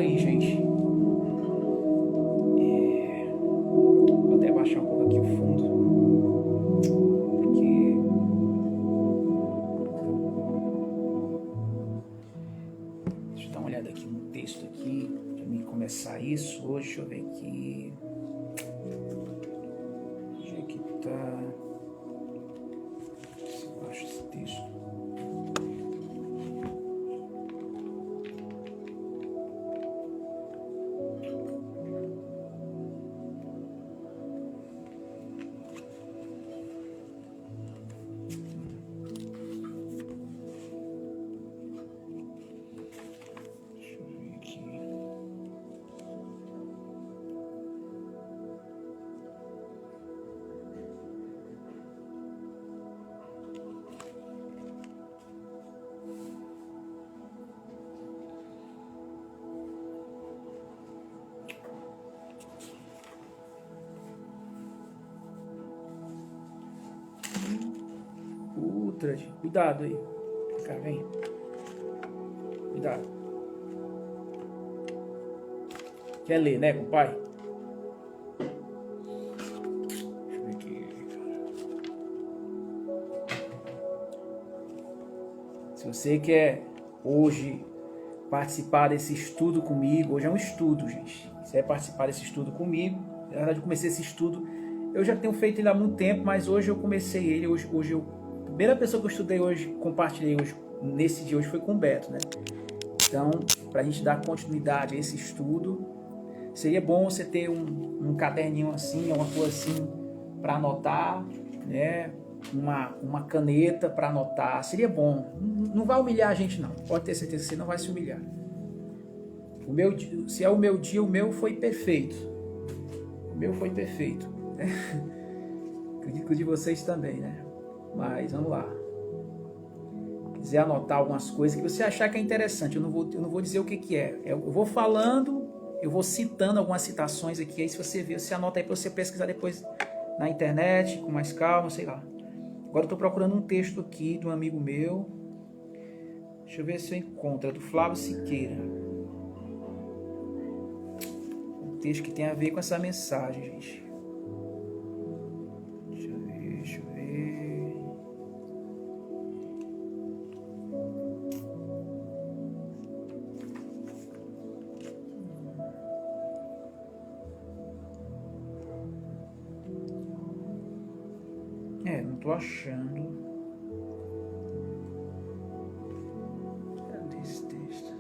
Aí, gente. Vou até baixar um pouco aqui o fundo, porque deixa eu dar uma olhada aqui no texto aqui, para mim começar isso hoje. Deixa eu ver aqui. Onde é que tá? Se eu acho esse texto. Deixa eu ver aqui. Outra, gente. Cuidado aí. Cá, vem. Cuidado. Quer ler, né, compadre? Deixa eu ver aqui. Se você quer hoje participar desse estudo comigo, hoje é um estudo, gente. Você vai participar desse estudo comigo. Na verdade, eu comecei esse estudo, eu já tenho feito ele há muito tempo, mas hoje eu comecei ele. A primeira pessoa que eu estudei hoje, compartilhei hoje, nesse dia hoje, foi com o Beto, né? Então, para a gente dar continuidade a esse estudo, seria bom você ter um caderninho assim, uma coisa assim, para anotar, né? Uma caneta para anotar, seria bom. Não vai humilhar a gente, não. Pode ter certeza que você não vai se humilhar. Se é o meu dia, o meu foi perfeito. O meu foi perfeito. Acredito que o de vocês também, né? Mas vamos lá. Quiser anotar algumas coisas que você achar que é interessante, eu não vou dizer o que é. Eu vou falando, eu vou citando algumas citações aqui, aí se você ver, você anota aí para você pesquisar depois na internet, com mais calma, sei lá. Agora eu estou procurando um texto aqui de um amigo meu. Deixa eu ver se eu encontro. É do Flávio Siqueira. Um texto que tem a ver com essa mensagem, gente. Deixa eu ver. Não estou achando. Cadê esse texto?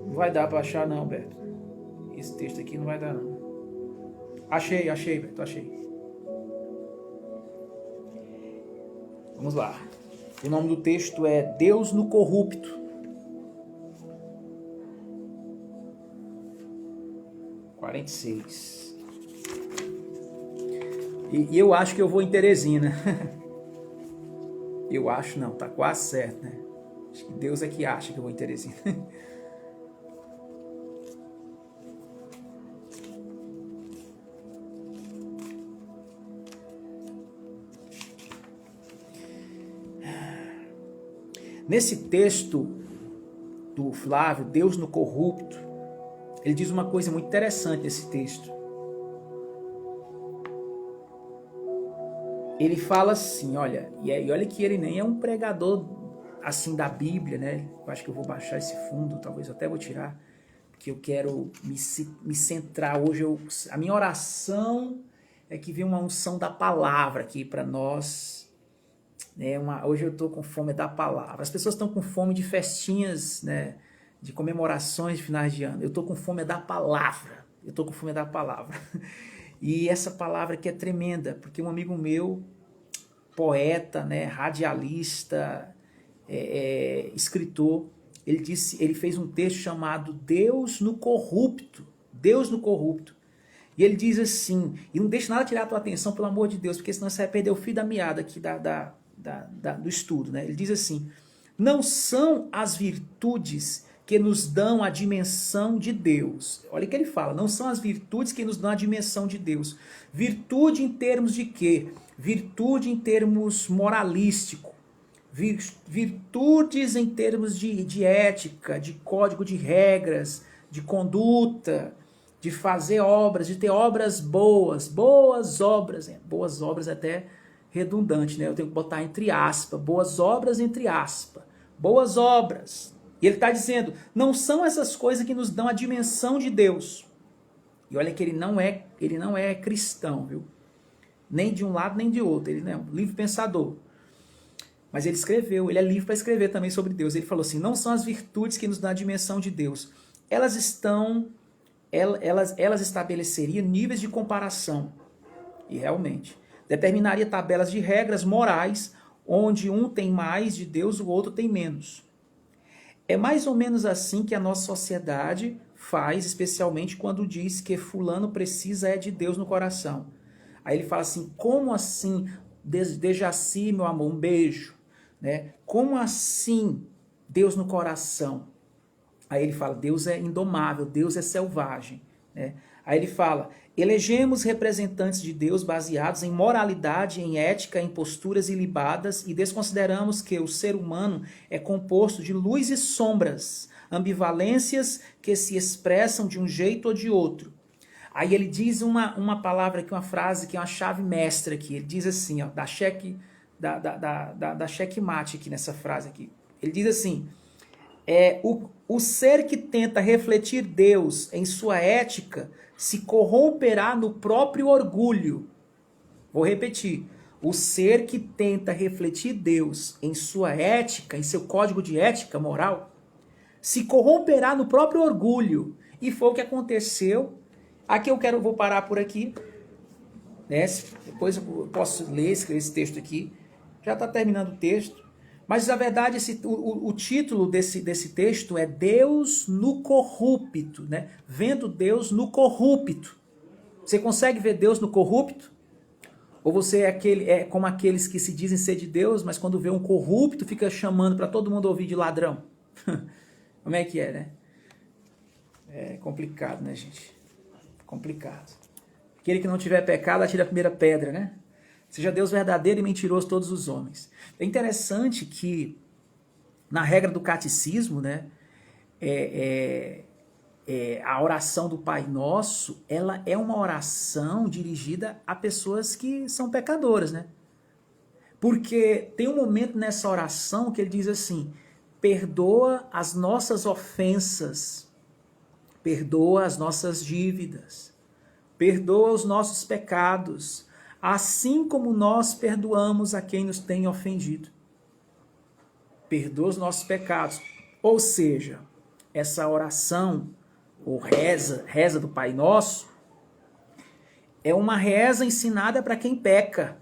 Não vai dar para achar não, Beto. Esse texto aqui não vai dar não. Achei, Beto, achei. Vamos lá. O nome do texto é Deus no Corrupto. 46. E eu acho que eu vou em Teresina. Eu acho não, tá quase certo, né? Acho que Deus é que acha que eu vou em Teresina. Nesse texto do Flávio, Deus no Corrupto, ele diz uma coisa muito interessante nesse texto. Ele fala assim, olha, e olha que ele nem é um pregador assim da Bíblia, né? Eu acho que eu vou baixar esse fundo, talvez eu até vou tirar, porque eu quero me centrar hoje. A minha oração é que vem uma unção da palavra aqui para nós. Né? Hoje eu estou com fome da palavra. As pessoas estão com fome de festinhas, né? De comemorações de finais de ano. Eu estou com fome da palavra. Eu estou com fome da palavra. E essa palavra aqui é tremenda, porque um amigo meu, poeta, né, radialista, escritor, ele fez um texto chamado Deus no Corrupto. Deus no Corrupto. E ele diz assim, e não deixa nada tirar a tua atenção, pelo amor de Deus, porque senão você vai perder o fio da meada aqui do estudo. Né? Ele diz assim, não são as virtudes que nos dão a dimensão de Deus. Olha o que ele fala, não são as virtudes que nos dão a dimensão de Deus. Virtude em termos de quê? Virtude em termos moralístico. Virtudes em termos de ética, de código de regras, de conduta, de fazer obras, de ter obras boas, boas obras até redundante, né? Eu tenho que botar entre aspas, boas obras entre aspas, boas obras. E ele está dizendo, não são essas coisas que nos dão a dimensão de Deus. E olha que ele não é cristão, viu? Nem de um lado nem de outro, ele não é um livre pensador. Mas ele escreveu, ele é livre para escrever também sobre Deus. Ele falou assim, não são as virtudes que nos dão a dimensão de Deus. Elas estabeleceriam níveis de comparação. E realmente, determinaria tabelas de regras morais, onde um tem mais de Deus, o outro tem menos. É mais ou menos assim que a nossa sociedade faz, especialmente quando diz que fulano precisa de Deus no coração. Aí ele fala assim, como assim, Dejaci, meu amor, um beijo, né? Como assim Deus no coração? Aí ele fala, Deus é indomável, Deus é selvagem, né? Aí ele fala, elegemos representantes de Deus baseados em moralidade, em ética, em posturas ilibadas e desconsideramos que o ser humano é composto de luz e sombras, ambivalências que se expressam de um jeito ou de outro. Aí ele diz uma palavra aqui, uma frase que é uma chave mestra aqui. Ele diz assim, ó, da checkmate aqui nessa frase aqui. Ele diz assim, o ser que tenta refletir Deus em sua ética se corromperá no próprio orgulho. Vou repetir. O ser que tenta refletir Deus em sua ética, em seu código de ética moral, se corromperá no próprio orgulho. E foi o que aconteceu. Aqui vou parar por aqui. Né? Depois eu posso escrever esse texto aqui. Já está terminando o texto. Mas, na verdade, o título desse texto é Deus no Corrupto, né? Vendo Deus no corrupto. Você consegue ver Deus no corrupto? Ou você é como aqueles que se dizem ser de Deus, mas quando vê um corrupto, fica chamando para todo mundo ouvir de ladrão? Como é que é, né? É complicado, né, gente? Complicado. Aquele que não tiver pecado, atira a primeira pedra, né? Seja Deus verdadeiro e mentiroso todos os homens. É interessante que, na regra do catecismo, né, a oração do Pai Nosso, ela é uma oração dirigida a pessoas que são pecadoras, né? Porque tem um momento nessa oração que ele diz assim, perdoa as nossas ofensas, perdoa as nossas dívidas, perdoa os nossos pecados, assim como nós perdoamos a quem nos tem ofendido. Perdoa os nossos pecados. Ou seja, essa oração, ou reza do Pai Nosso, é uma reza ensinada para quem peca.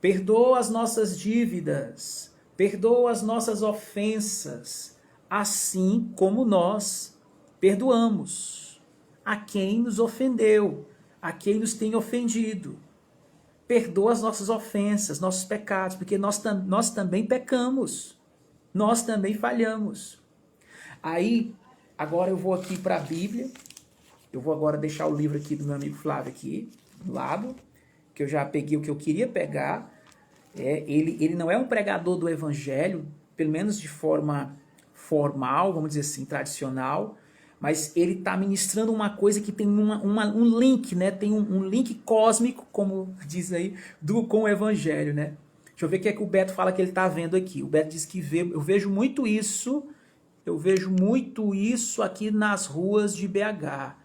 Perdoa as nossas dívidas, perdoa as nossas ofensas, assim como nós perdoamos a quem nos ofendeu, a quem nos tem ofendido. Perdoa as nossas ofensas, nossos pecados, porque nós também pecamos, nós também falhamos. Aí, agora eu vou aqui para a Bíblia, eu vou agora deixar o livro aqui do meu amigo Flávio aqui, do lado, que eu já peguei o que eu queria pegar. Ele não é um pregador do Evangelho, pelo menos de forma formal, vamos dizer assim, tradicional, mas ele está ministrando uma coisa que tem um link, né? Tem um link cósmico, como diz aí, com o Evangelho, né? Deixa eu ver o que é que o Beto fala que ele está vendo aqui. O Beto diz que eu vejo muito isso aqui nas ruas de BH.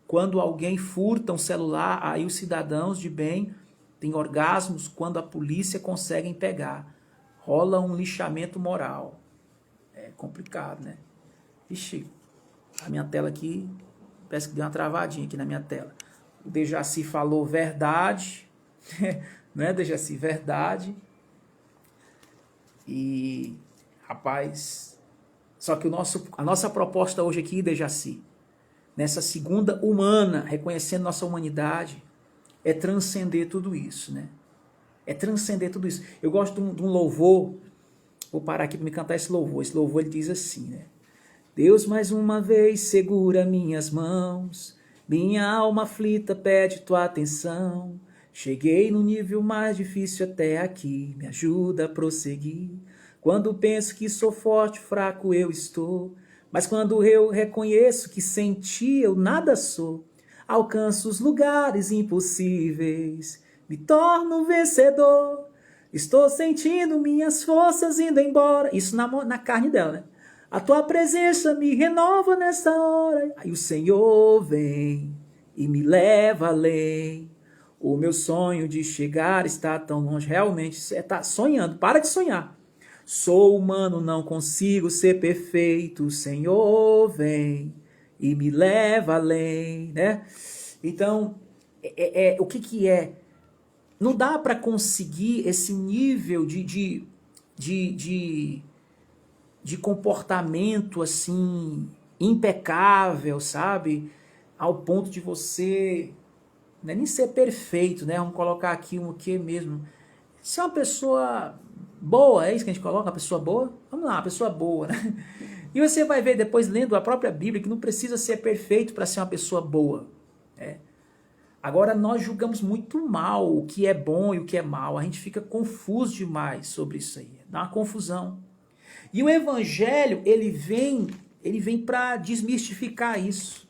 Quando alguém furta um celular, aí os cidadãos de bem têm orgasmos quando a polícia consegue pegar. Rola um lixamento moral. É complicado, né? Ixi, a minha tela aqui, parece que deu uma travadinha aqui na minha tela. O Dejaci falou verdade, né, Dejaci? Verdade. E, rapaz, só que a nossa proposta hoje aqui, Dejaci, nessa segunda humana, reconhecendo nossa humanidade, é transcender tudo isso, né? É transcender tudo isso. Eu gosto de um louvor, vou parar aqui para me cantar esse louvor. Esse louvor ele diz assim, né? Deus mais uma vez segura minhas mãos, minha alma aflita pede tua atenção. Cheguei no nível mais difícil até aqui, me ajuda a prosseguir. Quando penso que sou forte, fraco eu estou, mas quando eu reconheço que sem ti eu nada sou, alcanço os lugares impossíveis, me torno vencedor. Estou sentindo minhas forças indo embora. Isso na carne dela, né? A tua presença me renova nessa hora. Aí o Senhor vem e me leva além. O meu sonho de chegar está tão longe. Realmente, você está sonhando. Para de sonhar. Sou humano, não consigo ser perfeito. O Senhor vem e me leva além, né? Então, o que é? Não dá para conseguir esse nível de comportamento assim impecável, sabe? Ao ponto de você não é nem ser perfeito, né? Vamos colocar aqui um que mesmo. Ser uma pessoa boa, é isso que a gente coloca, uma pessoa boa? Vamos lá, uma pessoa boa, né? E você vai ver depois, lendo a própria Bíblia, que não precisa ser perfeito para ser uma pessoa boa, né? Agora, nós julgamos muito mal o que é bom e o que é mal. A gente fica confuso demais sobre isso aí. Dá uma confusão. E o evangelho, ele vem para desmistificar isso.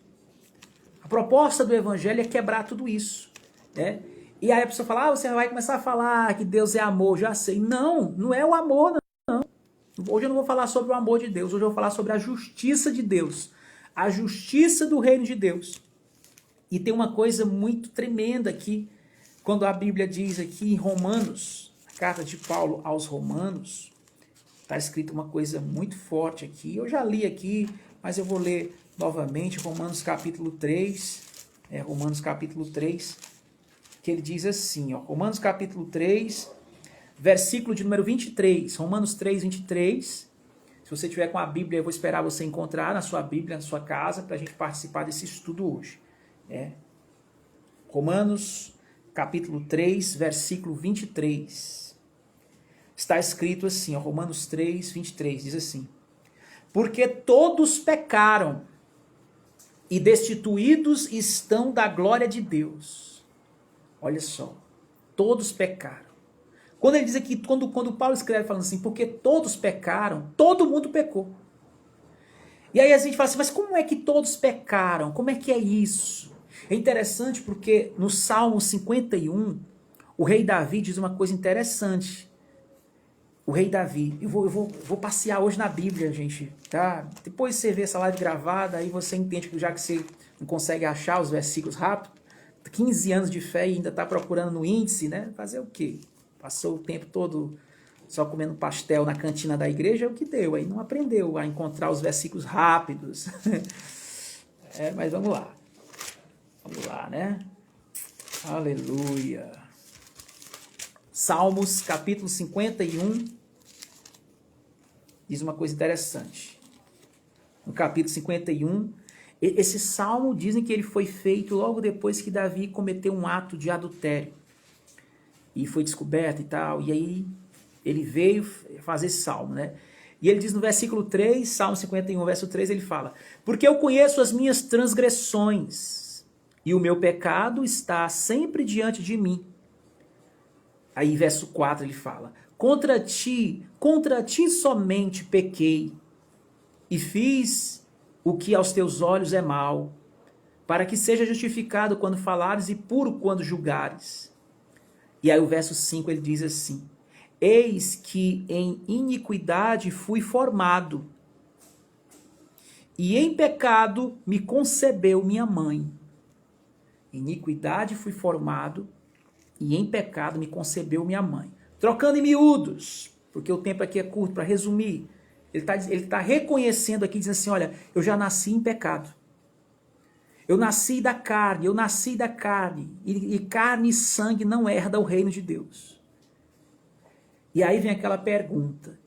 A proposta do evangelho é quebrar tudo isso, né? E aí a pessoa fala, você vai começar a falar que Deus é amor, já sei. Não, não é o amor, não. Hoje eu não vou falar sobre o amor de Deus, hoje eu vou falar sobre a justiça de Deus. A justiça do reino de Deus. E tem uma coisa muito tremenda aqui, quando a Bíblia diz aqui em Romanos, a carta de Paulo aos Romanos, está escrito uma coisa muito forte aqui. Eu já li aqui, mas eu vou ler novamente, Romanos capítulo 3, Romanos capítulo 3, que ele diz assim, ó, Romanos capítulo 3, versículo de número 23, Romanos 3, 23, se você tiver com a Bíblia, eu vou esperar você encontrar na sua Bíblia, na sua casa, para a gente participar desse estudo hoje. Romanos capítulo 3, versículo 23. Está escrito assim, ó, Romanos 3, 23, diz assim: porque todos pecaram e destituídos estão da glória de Deus. Olha só, todos pecaram. Quando ele diz aqui, quando Paulo escreve falando assim, porque todos pecaram, todo mundo pecou. E aí a gente fala assim, mas como é que todos pecaram? Como é que é isso? É interessante porque no Salmo 51, o rei Davi diz uma coisa interessante. O rei Davi, eu vou passear hoje na Bíblia, gente, tá? Depois você vê essa live gravada, aí você entende que já que você não consegue achar os versículos rápido, 15 anos de fé e ainda está procurando no índice, né? Fazer o quê? Passou o tempo todo só comendo pastel na cantina da igreja, é o que deu. Aí não aprendeu a encontrar os versículos rápidos. Mas vamos lá. Vamos lá, né? Aleluia. Salmos, capítulo 51, diz uma coisa interessante. No capítulo 51, esse salmo dizem que ele foi feito logo depois que Davi cometeu um ato de adultério. E foi descoberto e tal. E aí ele veio fazer esse salmo, né? E ele diz no versículo 3, Salmo 51, verso 3, ele fala: porque eu conheço as minhas transgressões, e o meu pecado está sempre diante de mim. Aí verso 4 ele fala: contra ti somente pequei, e fiz o que aos teus olhos é mal, para que seja justificado quando falares e puro quando julgares. E aí o verso 5 ele diz assim: eis que em iniquidade fui formado, e em pecado me concebeu minha mãe. iniquidade fui formado e em pecado me concebeu minha mãe. Trocando em miúdos, porque o tempo aqui é curto, para resumir, ele tá reconhecendo aqui, dizendo assim, olha, eu já nasci em pecado. Eu nasci da carne, e carne e sangue não herda o reino de Deus. E aí vem aquela pergunta,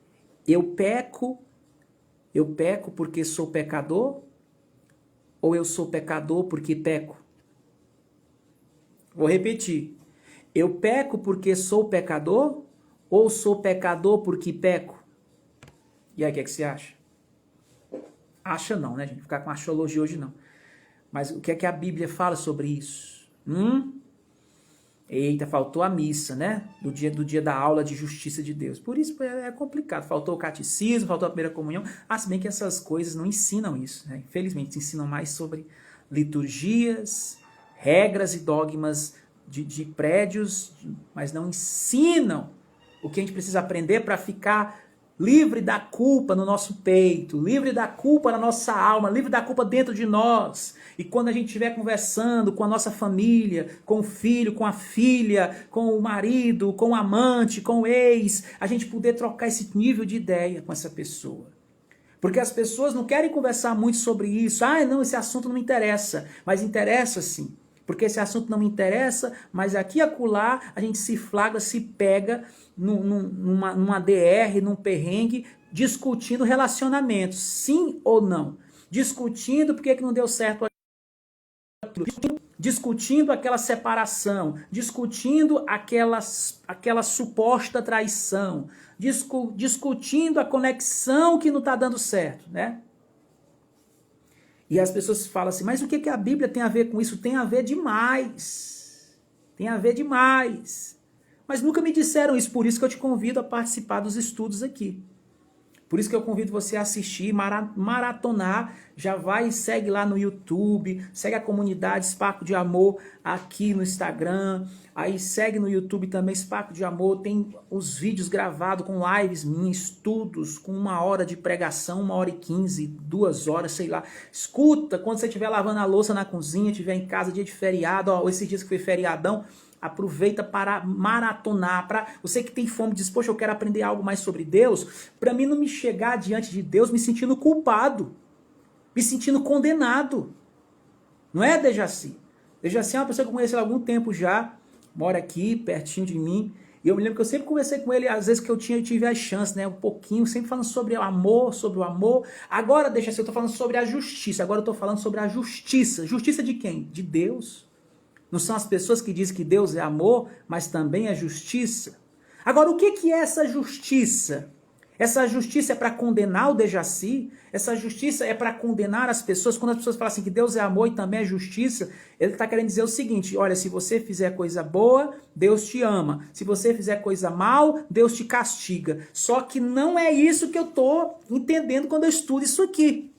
eu peco porque sou pecador, ou eu sou pecador porque peco? Vou repetir, eu peco porque sou pecador, ou sou pecador porque peco? E aí, o que é que você acha? Acha não, né, gente? Ficar com axiologia hoje não. Mas o que é que a Bíblia fala sobre isso? Eita, faltou a missa, né? Do dia da aula de justiça de Deus. Por isso é complicado. Faltou o catecismo, faltou a primeira comunhão. Se bem que essas coisas não ensinam isso, né? Infelizmente, ensinam mais sobre liturgias, regras e dogmas de prédios, mas não ensinam o que a gente precisa aprender para ficar livre da culpa no nosso peito, livre da culpa na nossa alma, livre da culpa dentro de nós. E quando a gente estiver conversando com a nossa família, com o filho, com a filha, com o marido, com o amante, com o ex, a gente poder trocar esse nível de ideia com essa pessoa. Porque as pessoas não querem conversar muito sobre isso. Não, esse assunto não me interessa. Mas interessa sim. Porque esse assunto não me interessa, mas aqui e acolá a gente se flagra, se pega numa DR, num perrengue, discutindo relacionamentos, sim ou não. Discutindo porque que não deu certo aquilo. Discutindo aquela separação, discutindo aquela suposta traição, discutindo a conexão que não está dando certo, né? E as pessoas falam assim, mas o que a Bíblia tem a ver com isso? Tem a ver demais. Tem a ver demais. Mas nunca me disseram isso, por isso que eu te convido a participar dos estudos aqui. Por isso que eu convido você a assistir, maratonar, já vai e segue lá no YouTube, segue a comunidade Sparco de Amor aqui no Instagram, aí segue no YouTube também Sparco de Amor, tem os vídeos gravados com lives minhas, estudos com 1 hora de pregação, 1h15, 2 horas, sei lá. Escuta, quando você estiver lavando a louça na cozinha, estiver em casa, dia de feriado, esses dias que foi feriadão, aproveita para maratonar, para você que tem fome, diz, poxa, eu quero aprender algo mais sobre Deus, para mim não me chegar diante de Deus me sentindo culpado, me sentindo condenado. Não é, Dejaci? Dejaci é uma pessoa que eu conheço há algum tempo já, mora aqui, pertinho de mim, e eu me lembro que eu sempre conversei com ele, às vezes que eu tive a chance, né, um pouquinho, sempre falando sobre o amor, Agora, Dejaci, eu estou falando sobre a justiça, agora eu estou falando sobre a justiça. Justiça de quem? De Deus. Não são as pessoas que dizem que Deus é amor, mas também é justiça? Agora, o que é essa justiça? Essa justiça é para condenar o Dejaci? Essa justiça é para condenar as pessoas? Quando as pessoas falam assim que Deus é amor e também é justiça, ele está querendo dizer o seguinte, olha, se você fizer coisa boa, Deus te ama. Se você fizer coisa mal, Deus te castiga. Só que não é isso que eu estou entendendo quando eu estudo isso aqui.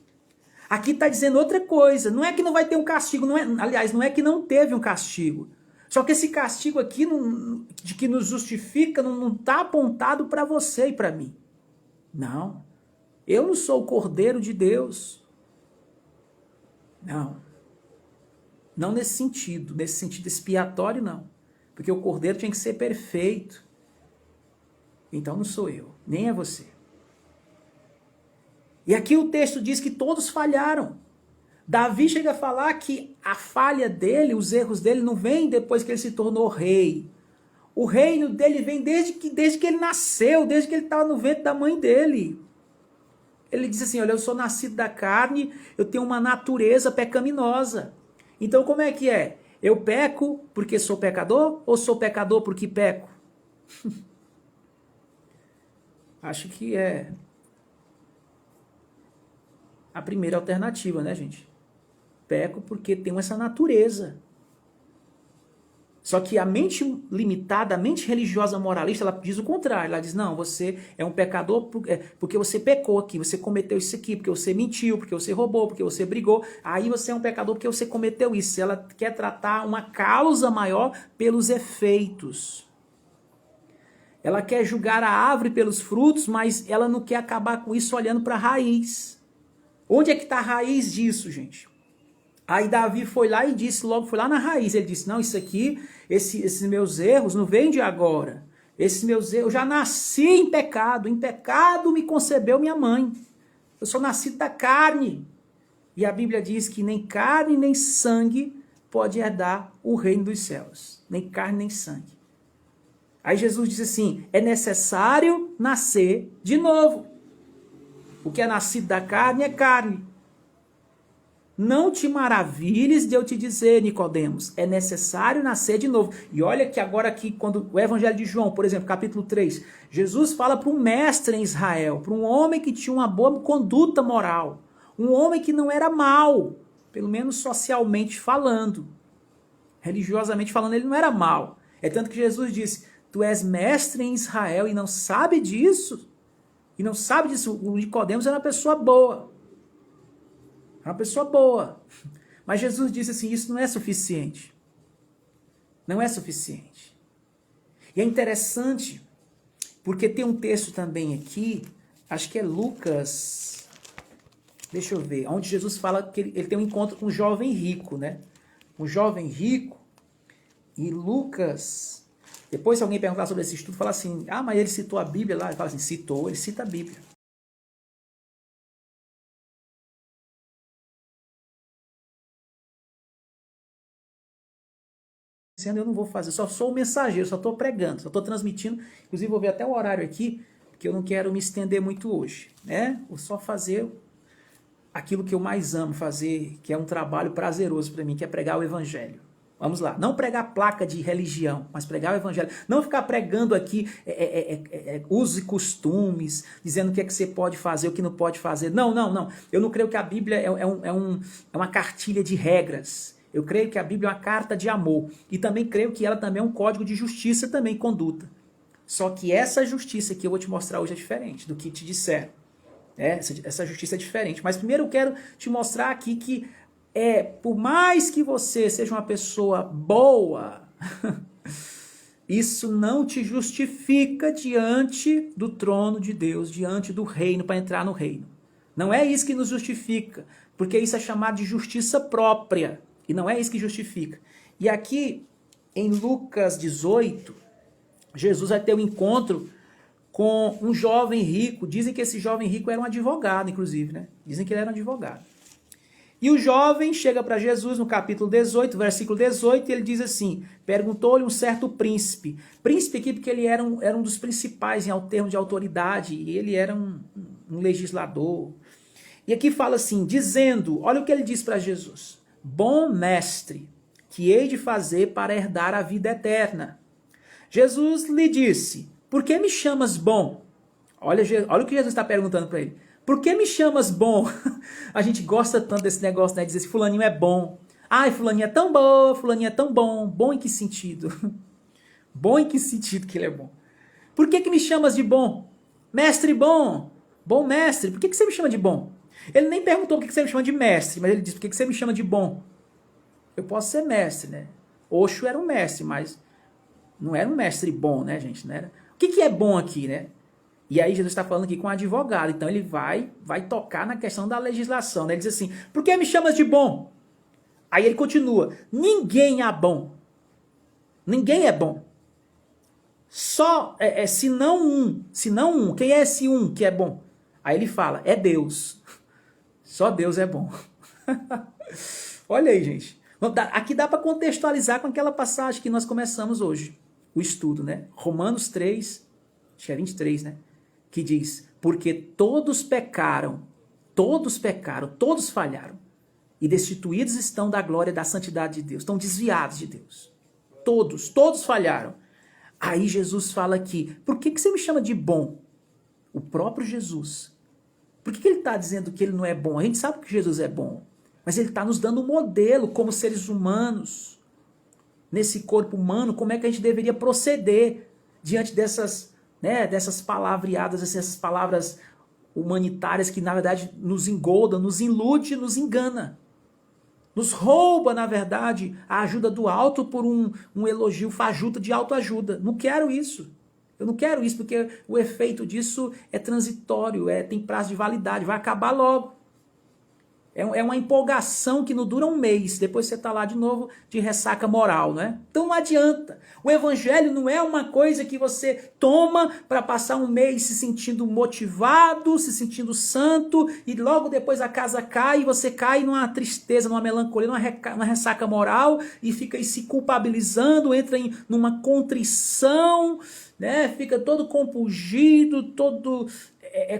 Aqui está dizendo outra coisa, não é que não vai ter um castigo, aliás, não é que não teve um castigo. Só que esse castigo aqui, de que nos justifica, não está apontado para você e para mim. Não, eu não sou o Cordeiro de Deus. Não nesse sentido expiatório não. Porque o Cordeiro tinha que ser perfeito. Então não sou eu, nem é você. E aqui o texto diz que todos falharam. Davi chega a falar que a falha dele, os erros dele não vêm depois que ele se tornou rei. O reino dele vem desde que ele nasceu, desde que ele estava no ventre da mãe dele. Ele diz assim, olha, eu sou nascido da carne, eu tenho uma natureza pecaminosa. Então como é que é? Eu peco porque sou pecador ou sou pecador porque peco? Acho que é a primeira alternativa, né, gente? Peco porque tenho essa natureza. Só que a mente limitada, a mente religiosa moralista, ela diz o contrário. Ela diz, não, você é um pecador porque você pecou aqui, você cometeu isso aqui, porque você mentiu, porque você roubou, porque você brigou. Aí você é um pecador porque você cometeu isso. Ela quer tratar uma causa maior pelos efeitos. Ela quer julgar a árvore pelos frutos, mas ela não quer acabar com isso olhando para a raiz. Onde é que está a raiz disso, gente? Aí Davi foi lá e disse, logo foi lá na raiz, ele disse, não, isso aqui, esses meus erros não vêm de agora. Esses meus erros, eu já nasci em pecado me concebeu minha mãe. Eu sou nascido da carne. E a Bíblia diz que nem carne nem sangue pode herdar o reino dos céus. Nem carne nem sangue. Aí Jesus diz assim, é necessário nascer de novo. O que é nascido da carne é carne. Não te maravilhes de eu te dizer, Nicodemos, é necessário nascer de novo. E olha que agora aqui, quando o Evangelho de João, por exemplo, capítulo 3, Jesus fala para um mestre em Israel, para um homem que tinha uma boa conduta moral, um homem que não era mau, pelo menos socialmente falando, religiosamente falando, ele não era mau. É tanto que Jesus disse, tu és mestre em Israel e não sabe disso? E não sabe disso, o Nicodemos era uma pessoa boa. É uma pessoa boa. Mas Jesus disse assim, isso não é suficiente. Não é suficiente. E é interessante, porque tem um texto também aqui, acho que é Lucas, deixa eu ver, onde Jesus fala que ele tem um encontro com um jovem rico, né? Um jovem rico, e Lucas, depois se alguém perguntar sobre esse estudo, fala assim, ah, mas ele citou a Bíblia lá, ele fala assim, citou, ele cita a Bíblia. Eu não vou fazer, só sou o mensageiro, só estou pregando, só estou transmitindo, inclusive vou ver até o horário aqui, porque eu não quero me estender muito hoje, né? Vou só fazer aquilo que eu mais amo fazer, que é um trabalho prazeroso para mim, que é pregar o evangelho. Vamos lá, não pregar placa de religião, mas pregar o evangelho. Não ficar pregando aqui usos e costumes, dizendo o que é que você pode fazer, o que não pode fazer. Não, não, não. Eu não creio que a Bíblia é uma cartilha de regras. Eu creio que a Bíblia é uma carta de amor. E também creio que ela também é um código de justiça também, conduta. Só que essa justiça que eu vou te mostrar hoje é diferente do que te disseram. Essa justiça é diferente. Mas primeiro eu quero te mostrar aqui que por mais que você seja uma pessoa boa, isso não te justifica diante do trono de Deus, diante do reino, para entrar no reino. Não é isso que nos justifica, porque isso é chamado de justiça própria. E não é isso que justifica. E aqui, em Lucas 18, Jesus vai ter um encontro com um jovem rico. Dizem que esse jovem rico era um advogado, inclusive, né? Dizem que ele era um advogado. E o jovem chega para Jesus no capítulo 18, versículo 18, e ele diz assim, perguntou-lhe um certo príncipe. Príncipe aqui porque ele era um dos principais em termos de autoridade, e ele era um legislador. E aqui fala assim, dizendo, olha o que ele diz para Jesus. Bom mestre, que hei de fazer para herdar a vida eterna? Jesus lhe disse, por que me chamas bom? Olha o que Jesus está perguntando para ele. Por que me chamas bom? A gente gosta tanto desse negócio, né? De dizer, fulaninho é bom. Ai, fulaninho é tão boa, fulaninho é tão bom. Bom em que sentido? Bom em que sentido que ele é bom? Por que me chamas de bom? Mestre bom. Bom mestre, por que você me chama de bom? Ele nem perguntou por que você me chama de mestre, mas ele disse, por que você me chama de bom? Eu posso ser mestre, né? Osho era um mestre, mas não era um mestre bom, né, gente? Não era. O que é bom aqui, né? E aí Jesus está falando aqui com um advogado, então ele vai tocar na questão da legislação, né? Ele diz assim, por que me chamas de bom? Aí ele continua, ninguém é bom. Ninguém é bom. Só, se não um, quem é esse um que é bom? Aí ele fala, é Deus. Só Deus é bom. Olha aí, gente. Aqui dá para contextualizar com aquela passagem que nós começamos hoje, o estudo, né? Romanos 3, acho que é 23, né? Que diz, porque todos pecaram, todos falharam, e destituídos estão da glória e da santidade de Deus, estão desviados de Deus. Todos falharam. Aí Jesus fala aqui, por que você me chama de bom? O próprio Jesus. Por que ele está dizendo que ele não é bom? A gente sabe que Jesus é bom, mas ele está nos dando um modelo como seres humanos, nesse corpo humano, como é que a gente deveria proceder diante dessas palavreadas, essas palavras humanitárias que na verdade nos engoldam, nos ilude, nos engana. Nos rouba, na verdade, a ajuda do alto por um elogio fajuto de autoajuda. Não quero isso. Eu não quero isso porque o efeito disso é transitório, tem prazo de validade, vai acabar logo. É uma empolgação que não dura um mês. Depois você está lá de novo de ressaca moral, né? Então não adianta. O evangelho não é uma coisa que você toma para passar um mês se sentindo motivado, se sentindo santo, e logo depois a casa cai e você cai numa tristeza, numa melancolia, numa ressaca moral e fica aí se culpabilizando, entra numa contrição, né? Fica todo compungido, todo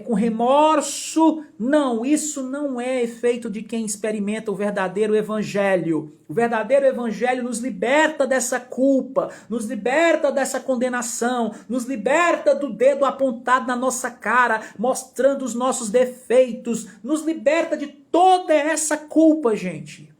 com remorso. Não, isso não é efeito de quem experimenta o verdadeiro evangelho. O verdadeiro evangelho nos liberta dessa culpa, nos liberta dessa condenação, nos liberta do dedo apontado na nossa cara, mostrando os nossos defeitos, nos liberta de toda essa culpa, gente.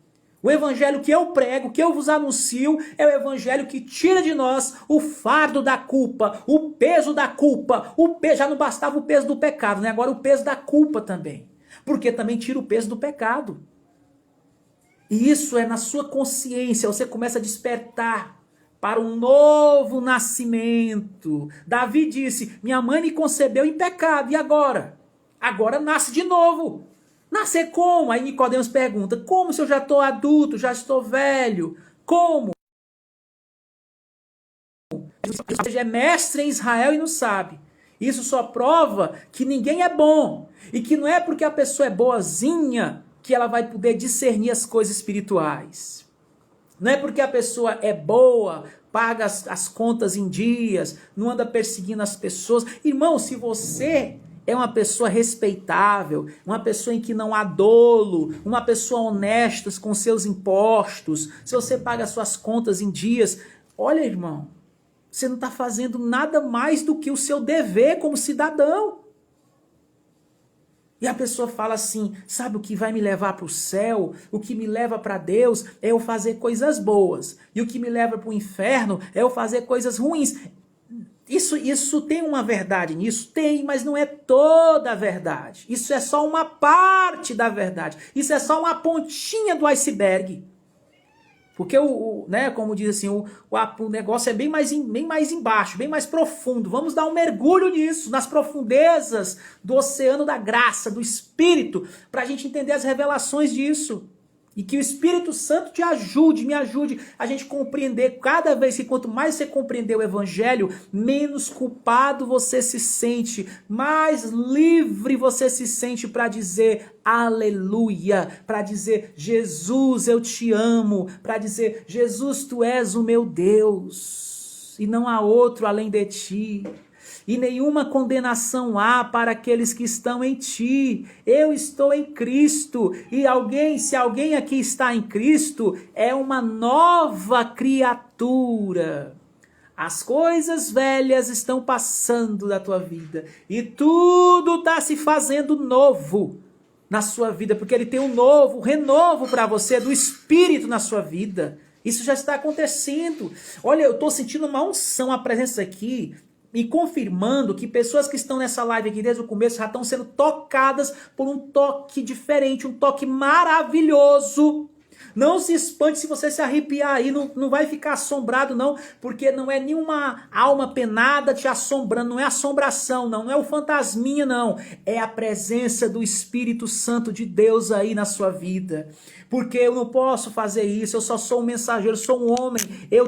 O evangelho que eu prego, que eu vos anuncio, é o evangelho que tira de nós o fardo da culpa, o peso da culpa. Já não bastava o peso do pecado, né? Agora o peso da culpa também. Porque também tira o peso do pecado. E isso é na sua consciência, você começa a despertar para um novo nascimento. Davi disse, minha mãe me concebeu em pecado, e agora? Agora nasce de novo. Nascer como? Aí Nicodemos pergunta, como se eu já estou adulto, já estou velho? Como? Você é mestre em Israel e não sabe. Isso só prova que ninguém é bom. E que não é porque a pessoa é boazinha que ela vai poder discernir as coisas espirituais. Não é porque a pessoa é boa, paga as contas em dias, não anda perseguindo as pessoas. Irmão, se você é uma pessoa respeitável, uma pessoa em que não há dolo, uma pessoa honesta com seus impostos, se você paga suas contas em dias, olha, irmão, você não está fazendo nada mais do que o seu dever como cidadão. E a pessoa fala assim, sabe o que vai me levar para o céu? O que me leva para Deus é eu fazer coisas boas. E o que me leva para o inferno é eu fazer coisas ruins. Isso tem uma verdade nisso? Tem, mas não é toda a verdade. Isso é só uma parte da verdade. Isso é só uma pontinha do iceberg. Porque, né, como diz assim, o negócio é bem mais embaixo, bem mais profundo. Vamos dar um mergulho nisso, nas profundezas do oceano da graça, do Espírito, para a gente entender as revelações disso. E que o Espírito Santo te ajude, me ajude a gente compreender cada vez que quanto mais você compreender o Evangelho, menos culpado você se sente, mais livre você se sente para dizer aleluia, para dizer Jesus eu te amo, para dizer Jesus tu és o meu Deus e não há outro além de ti. E nenhuma condenação há para aqueles que estão em ti. Eu estou em Cristo. E se alguém aqui está em Cristo, é uma nova criatura. As coisas velhas estão passando da tua vida. E tudo está se fazendo novo na sua vida. Porque Ele tem um renovo para você, do Espírito na sua vida. Isso já está acontecendo. Olha, eu estou sentindo uma unção, a presença aqui, me confirmando que pessoas que estão nessa live aqui desde o começo já estão sendo tocadas por um toque diferente, um toque maravilhoso. Não se espante se você se arrepiar aí, não vai ficar assombrado não, porque não é nenhuma alma penada te assombrando, não é assombração não é o fantasminha não, é a presença do Espírito Santo de Deus aí na sua vida. Porque eu não posso fazer isso, eu só sou um mensageiro, sou um homem,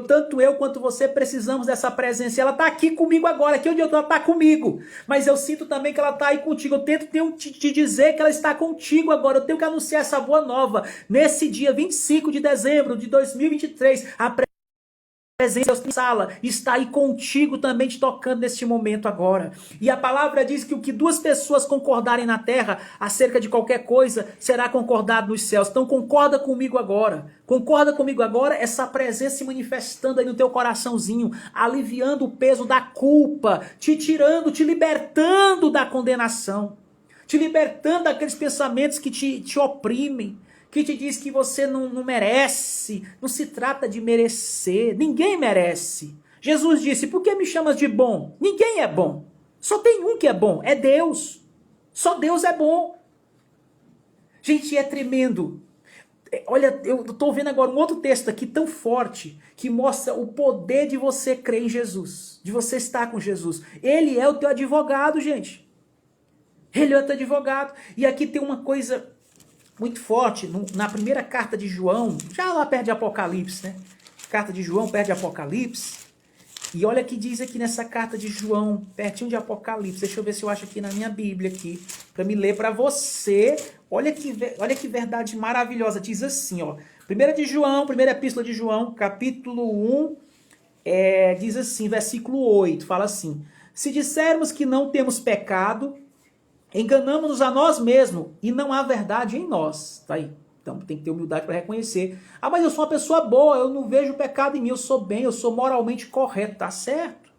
tanto eu quanto você precisamos dessa presença, ela está aqui comigo agora, aqui onde eu estou ela está comigo, mas eu sinto também que ela está aí contigo, eu tento te dizer que ela está contigo agora, eu tenho que anunciar essa boa nova, nesse dia 25 de dezembro de 2023, a presença da sala está aí contigo também te tocando neste momento agora. E a palavra diz que o que duas pessoas concordarem na terra acerca de qualquer coisa será concordado nos céus. Então concorda comigo agora. Concorda comigo agora essa presença se manifestando aí no teu coraçãozinho, aliviando o peso da culpa, te tirando, te libertando da condenação, te libertando daqueles pensamentos que te oprimem, que te diz que você não merece. Não se trata de merecer, ninguém merece. Jesus disse, por que me chamas de bom? Ninguém é bom, só tem um que é bom, é Deus. Só Deus é bom. Gente, é tremendo. Olha, eu estou vendo agora um outro texto aqui tão forte, que mostra o poder de você crer em Jesus, de você estar com Jesus. Ele é o teu advogado, gente. Ele é o teu advogado. E aqui tem uma coisa muito forte na primeira carta de João, já lá perto de Apocalipse, né? Carta de João, perto de Apocalipse. E olha o que diz aqui nessa carta de João, pertinho de Apocalipse. Deixa eu ver se eu acho aqui na minha Bíblia aqui, para me ler para você. Olha que verdade maravilhosa. Diz assim, ó. Primeira epístola de João, capítulo 1, diz assim, versículo 8, fala assim: se dissermos que não temos pecado, enganamos-nos a nós mesmos e não há verdade em nós. Tá aí. Então tem que ter humildade para reconhecer. Ah, mas eu sou uma pessoa boa, eu não vejo pecado em mim, eu sou bem, eu sou moralmente correto, tá certo?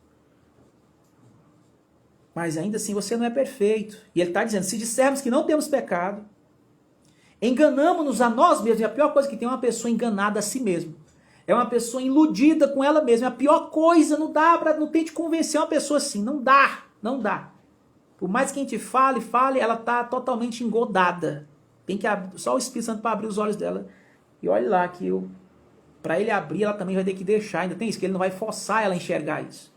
Mas ainda assim você não é perfeito. E ele está dizendo, se dissermos que não temos pecado, enganamos-nos a nós mesmos. E a pior coisa que tem é uma pessoa enganada a si mesma. É uma pessoa iludida com ela mesma. É a pior coisa, não tente convencer uma pessoa assim, não dá. Por mais que a gente fale, ela está totalmente engodada. Tem que abrir, só o Espírito Santo para abrir os olhos dela. E olha lá que para ele abrir, ela também vai ter que deixar. Ainda tem isso, que ele não vai forçar ela a enxergar isso.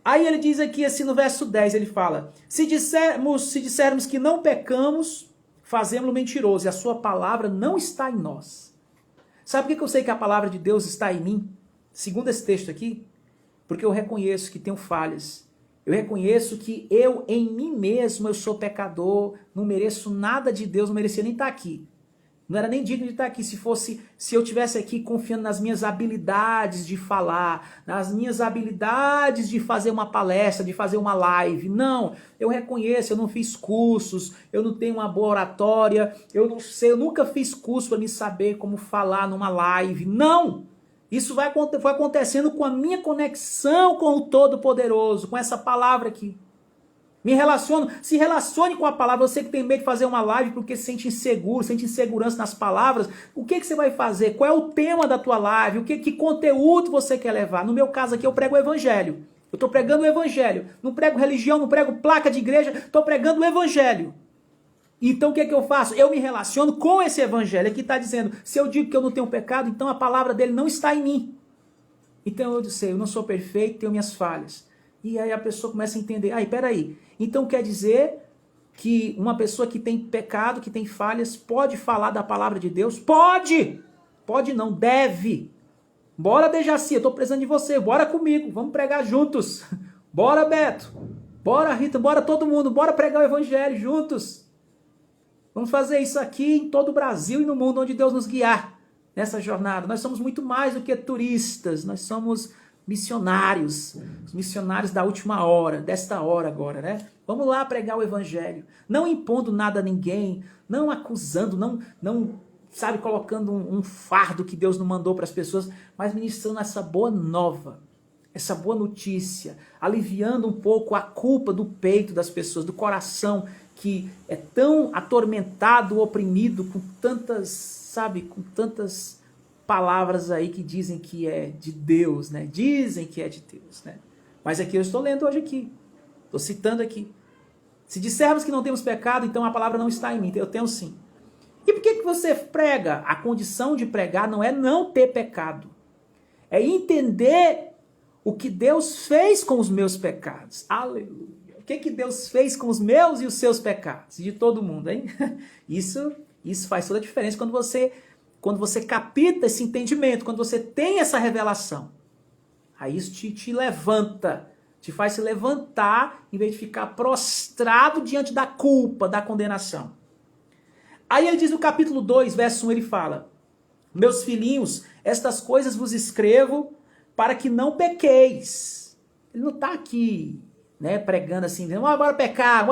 Aí ele diz aqui assim no verso 10, ele fala: se dissermos que não pecamos, fazemos-lo mentiroso, e a sua palavra não está em nós. Sabe por que eu sei que a palavra de Deus está em mim? Segundo esse texto aqui, porque eu reconheço que tenho falhas. Eu reconheço que eu, em mim mesmo, eu sou pecador, não mereço nada de Deus, não merecia nem estar aqui. Não era nem digno de estar aqui se eu tivesse aqui confiando nas minhas habilidades de falar, nas minhas habilidades de fazer uma palestra, de fazer uma live. Não, eu reconheço, eu não fiz cursos, eu não tenho uma boa oratória, eu não sei, eu nunca fiz curso para me saber como falar numa live. Não! Isso foi acontecendo com a minha conexão com o Todo-Poderoso, com essa palavra aqui. Se relacione com a palavra. Você que tem medo de fazer uma live porque se sente inseguro, sente insegurança nas palavras, o que você vai fazer? Qual é o tema da tua live? Que conteúdo você quer levar? No meu caso aqui eu prego o evangelho. Eu estou pregando o evangelho. Não prego religião, não prego placa de igreja, estou pregando o evangelho. Então o que eu faço? Eu me relaciono com esse evangelho. Aqui está dizendo, se eu digo que eu não tenho pecado, então a palavra dele não está em mim. Então eu disse, eu não sou perfeito, tenho minhas falhas. E aí a pessoa começa a entender, peraí, então quer dizer que uma pessoa que tem pecado, que tem falhas, pode falar da palavra de Deus? Pode! Pode não, deve. Bora, Dejaci, eu estou precisando de você, bora comigo, vamos pregar juntos. Bora, Beto, bora, Rita, bora todo mundo, bora pregar o evangelho juntos. Vamos fazer isso aqui em todo o Brasil e no mundo onde Deus nos guiar nessa jornada. Nós somos muito mais do que turistas, nós somos missionários, os missionários da última hora, desta hora agora, né? Vamos lá pregar o evangelho, não impondo nada a ninguém, não acusando, não sabe, colocando um fardo que Deus não mandou para as pessoas, mas ministrando essa boa nova, essa boa notícia, aliviando um pouco a culpa do peito das pessoas, do coração que é tão atormentado, oprimido com tantas palavras aí que dizem que é de Deus, né? Dizem que é de Deus, né? Mas aqui eu estou lendo hoje aqui, estou citando aqui. Se dissermos que não temos pecado, então a palavra não está em mim. Eu tenho sim. E por que você prega? A condição de pregar não é não ter pecado. É entender o que Deus fez com os meus pecados. Aleluia. O que Deus fez com os meus e os seus pecados? De todo mundo, hein? Isso faz toda a diferença quando você capta esse entendimento, quando você tem essa revelação. Aí isso te levanta, te faz se levantar em vez de ficar prostrado diante da culpa, da condenação. Aí ele diz no capítulo 2, verso 1, ele fala: meus filhinhos, estas coisas vos escrevo para que não pequeis. Ele não está aqui, né, pregando assim, bora pecar.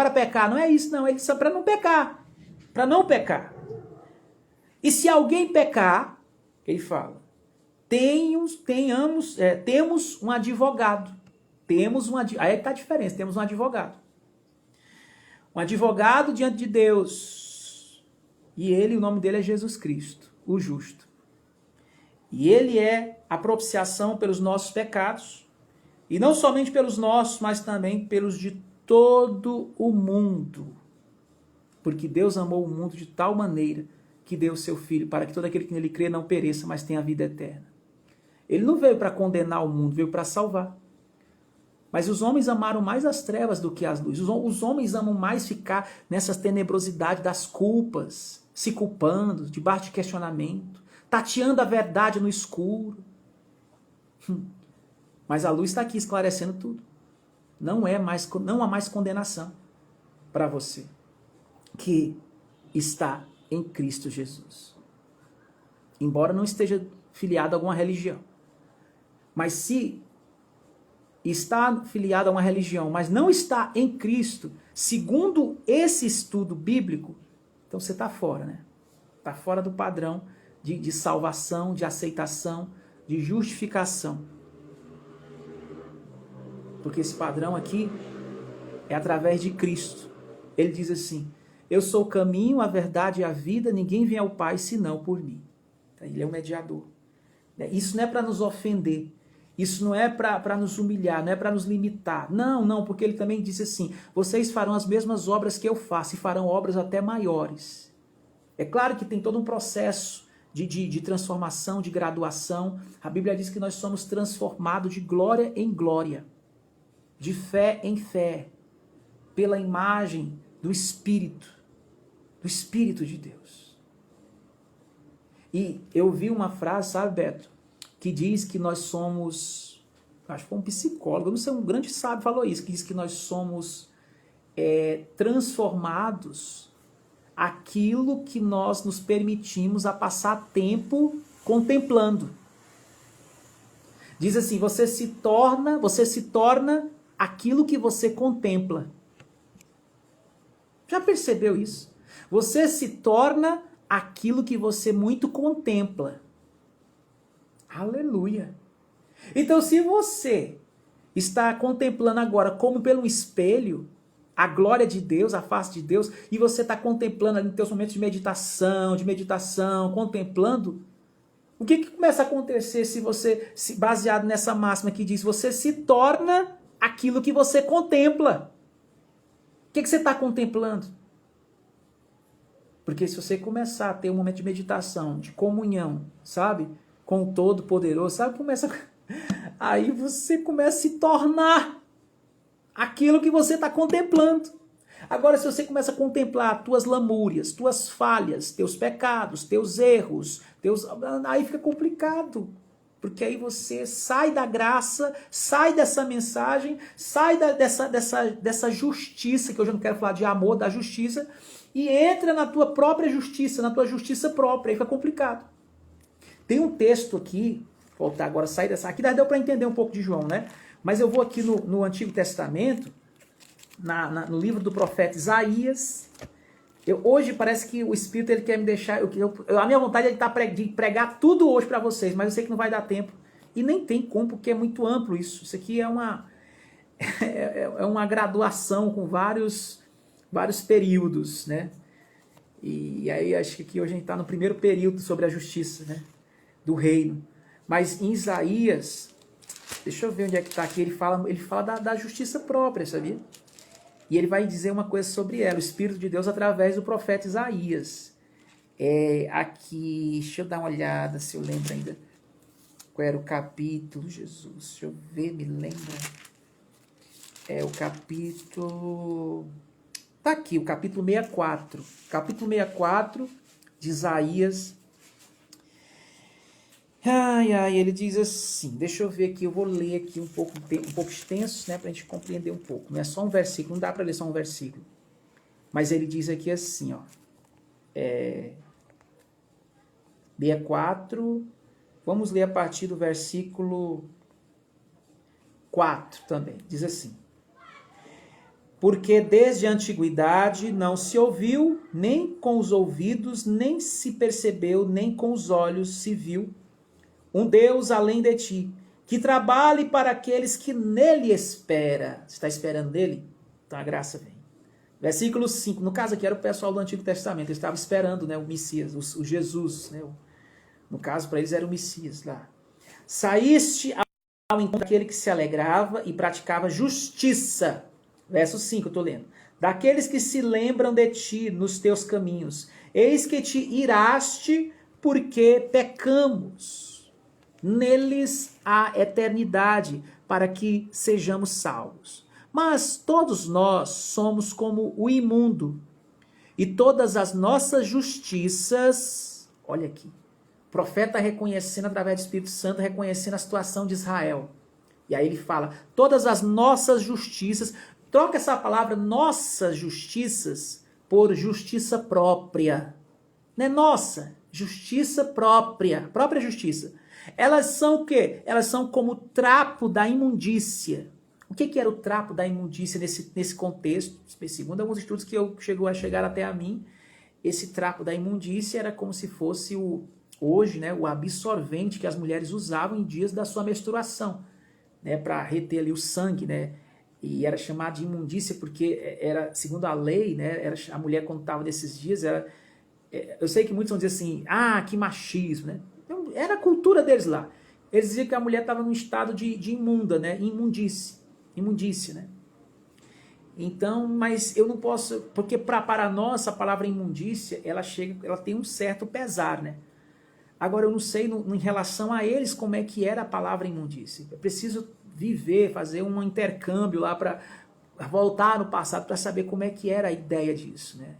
Não é isso, não. Ele diz para não pecar. Para não pecar. E se alguém pecar, ele fala, temos um advogado. Aí está a diferença, temos um advogado. Um advogado diante de Deus. E o nome dele é Jesus Cristo, o justo. E ele é a propiciação pelos nossos pecados. E não somente pelos nossos, mas também pelos de todo o mundo. Porque Deus amou o mundo de tal maneira que deu o seu Filho, para que todo aquele que nele crê não pereça, mas tenha a vida eterna. Ele não veio para condenar o mundo, veio para salvar. Mas os homens amaram mais as trevas do que as luzes. Os homens amam mais ficar nessas tenebrosidades das culpas, se culpando, debaixo de questionamento, tateando a verdade no escuro. Mas a luz está aqui esclarecendo tudo. Não há mais condenação para você que está em Cristo Jesus. Embora não esteja filiado a alguma religião. Mas se está filiado a uma religião, mas não está em Cristo, segundo esse estudo bíblico, então você está fora, né? Está fora do padrão de salvação, de aceitação, de justificação. Porque esse padrão aqui é através de Cristo. Ele diz assim: eu sou o caminho, a verdade e a vida, ninguém vem ao Pai senão por mim. Ele é o mediador. Isso não é para nos ofender. Isso não é para nos humilhar, não é para nos limitar. Não, porque ele também disse assim: vocês farão as mesmas obras que eu faço e farão obras até maiores. É claro que tem todo um processo de transformação, de graduação. A Bíblia diz que nós somos transformados de glória em glória, de fé em fé, pela imagem do Espírito de Deus. E eu vi uma frase, sabe, Beto, que diz que nós somos, acho que foi um psicólogo, não sei, um grande sábio falou isso, que diz que nós somos transformados aquilo que nós nos permitimos a passar tempo contemplando. Diz assim: você se torna aquilo que você contempla. Já percebeu isso? Você se torna aquilo que você muito contempla. Aleluia. Então, se você está contemplando agora, como pelo espelho, a glória de Deus, a face de Deus, e você está contemplando ali nos teus momentos de meditação, contemplando, o que começa a acontecer se você, baseado nessa máxima que diz, você se torna aquilo que você contempla? O que você está contemplando? Porque se você começar a ter um momento de meditação, de comunhão, sabe? Com o Todo-Poderoso, sabe? Aí você começa a se tornar aquilo que você está contemplando. Agora, se você começa a contemplar tuas lamúrias, tuas falhas, teus pecados, teus erros, aí fica complicado. Porque aí você sai da graça, sai dessa mensagem, sai dessa justiça, que hoje eu não quero falar de amor, da justiça, e entra na tua própria justiça, na tua justiça própria, aí fica complicado. Tem um texto aqui, voltar agora, sair dessa, aqui deu para entender um pouco de João, né? Mas eu vou aqui no Antigo Testamento, no livro do profeta Isaías. Hoje parece que o Espírito ele quer me deixar, a minha vontade é de pregar tudo hoje para vocês, mas eu sei que não vai dar tempo. E nem tem como, porque é muito amplo isso. Isso aqui é uma graduação com vários períodos, né? E aí acho que aqui hoje a gente está no primeiro período sobre a justiça, né? Do reino. Mas em Isaías, deixa eu ver onde é que está aqui, ele fala da justiça própria, sabia? E ele vai dizer uma coisa sobre ela, o Espírito de Deus através do profeta Isaías. Aqui, deixa eu dar uma olhada, se eu lembro ainda. Qual era o capítulo, Jesus? Deixa eu ver, me lembra. O capítulo... Está aqui, o capítulo 64. Capítulo 64 de Isaías. Ele diz assim, deixa eu ver aqui, eu vou ler aqui um pouco extenso, né, para a gente compreender um pouco. Não é só um versículo, não dá para ler só um versículo. Mas ele diz aqui assim, ó, 64, vamos ler a partir do versículo 4 também, diz assim: porque desde a antiguidade não se ouviu, nem com os ouvidos, nem se percebeu, nem com os olhos se viu, um Deus além de ti, que trabalhe para aqueles que nele espera. Você está esperando nele? Então a graça vem. Versículo 5, no caso aqui era o pessoal do Antigo Testamento, eles estavam esperando, né, o Messias, o Jesus, né, no caso para eles era o Messias lá. Saíste ao encontro daquele que se alegrava e praticava justiça. Verso 5, eu estou lendo. Daqueles que se lembram de ti nos teus caminhos. Eis que te iraste porque pecamos. Neles há eternidade, para que sejamos salvos. Mas todos nós somos como o imundo, E todas as nossas justiças, olha aqui, o profeta reconhecendo através do Espírito Santo, reconhecendo a situação de Israel. E aí ele fala, todas as nossas justiças, troca essa palavra nossas justiças por justiça própria. Não é nossa, justiça própria, própria justiça. Elas são o quê? Elas são como o trapo da imundícia. O que era o trapo da imundícia nesse contexto? Segundo alguns estudos que chegaram até a mim, esse trapo da imundícia era como se fosse hoje, né, o absorvente que as mulheres usavam em dias da sua menstruação, né, para reter ali o sangue, né? E era chamado de imundícia porque era, segundo a lei, né, a mulher quando estava nesses dias, eu sei que muitos vão dizer assim, que machismo, né? Então, era a cultura deles lá. Eles diziam que a mulher estava num estado de imunda, né? Imundícia, né? Então, mas eu não posso, porque para nós a palavra imundícia, ela tem um certo pesar, né? Agora eu não sei em relação a eles como é que era a palavra imundícia. Eu preciso viver, fazer um intercâmbio lá para voltar no passado para saber como é que era a ideia disso, né?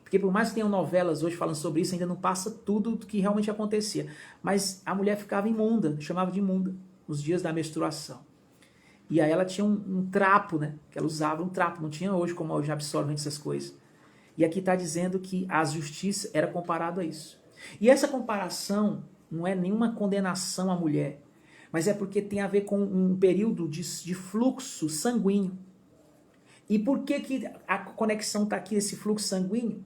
Porque por mais que tenham novelas hoje falando sobre isso, ainda não passa tudo do que realmente acontecia. Mas a mulher ficava imunda, chamava de imunda, nos dias da menstruação. E aí ela tinha um trapo, né? Que ela usava um trapo, não tinha hoje como hoje absorvem essas coisas. E aqui está dizendo que a justiça era comparado a isso. E essa comparação não é nenhuma condenação à mulher, mas é porque tem a ver com um período de fluxo sanguíneo. E por que a conexão está aqui, esse fluxo sanguíneo?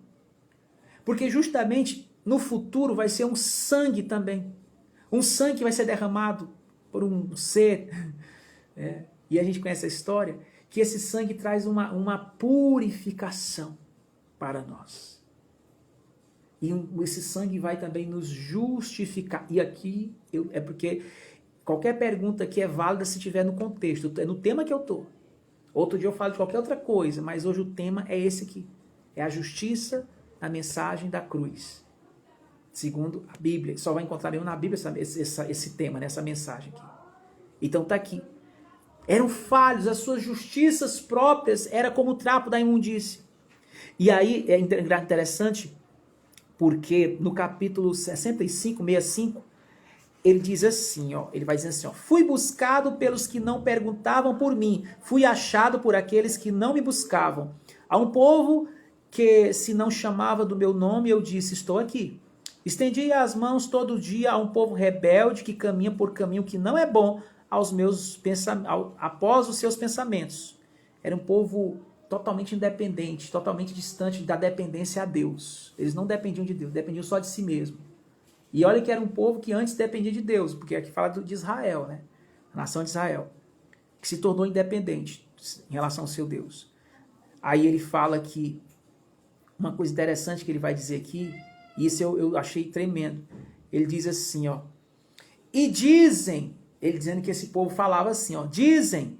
Porque justamente no futuro vai ser um sangue também. Um sangue que vai ser derramado por um ser. E a gente conhece a história, que esse sangue traz uma purificação para nós. E esse sangue vai também nos justificar. E aqui é porque qualquer pergunta aqui é válida se estiver no contexto. É no tema que eu estou. Outro dia eu falo de qualquer outra coisa, mas hoje o tema é esse aqui. É a justiça, a mensagem da cruz. Segundo a Bíblia. Só vai encontrar mesmo na Bíblia esse tema, né? Essa mensagem aqui. Então está aqui. Eram falhos, as suas justiças próprias era como o trapo da imundícia. E aí é interessante, porque no capítulo 65, ele diz assim, ele vai dizer assim, fui buscado pelos que não perguntavam por mim, fui achado por aqueles que não me buscavam. A um povo que se não chamava do meu nome, eu disse, estou aqui. Estendi as mãos todo dia a um povo rebelde que caminha por caminho que não é bom após os seus pensamentos. Era um povo totalmente independente, totalmente distante da dependência a Deus. Eles não dependiam de Deus, dependiam só de si mesmo. E olha que era um povo que antes dependia de Deus, porque aqui fala de Israel, né? A nação de Israel, que se tornou independente em relação ao seu Deus. Aí ele fala que uma coisa interessante que ele vai dizer aqui, e isso eu achei tremendo. Ele diz assim, e dizem, ele dizendo que esse povo falava assim, dizem,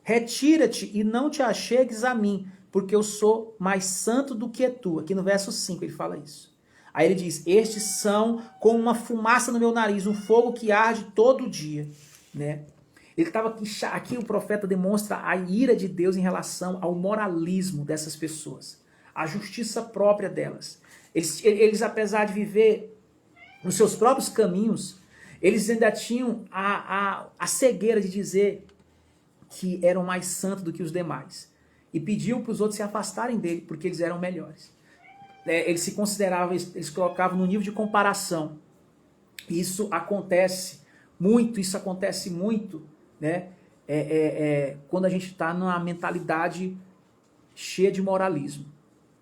retira-te e não te achegues a mim, porque eu sou mais santo do que tu. Aqui no verso 5 ele fala isso. Aí ele diz, estes são como uma fumaça no meu nariz, um fogo que arde todo dia. Né? Ele estava aqui o profeta demonstra a ira de Deus em relação ao moralismo dessas pessoas, a justiça própria delas. Eles apesar de viver nos seus próprios caminhos, eles ainda tinham a cegueira de dizer que eram mais santos do que os demais. E pediam para os outros se afastarem dele, porque eles eram melhores. Eles se consideravam, eles colocavam no nível de comparação. Isso acontece muito, né? Quando a gente está numa mentalidade cheia de moralismo.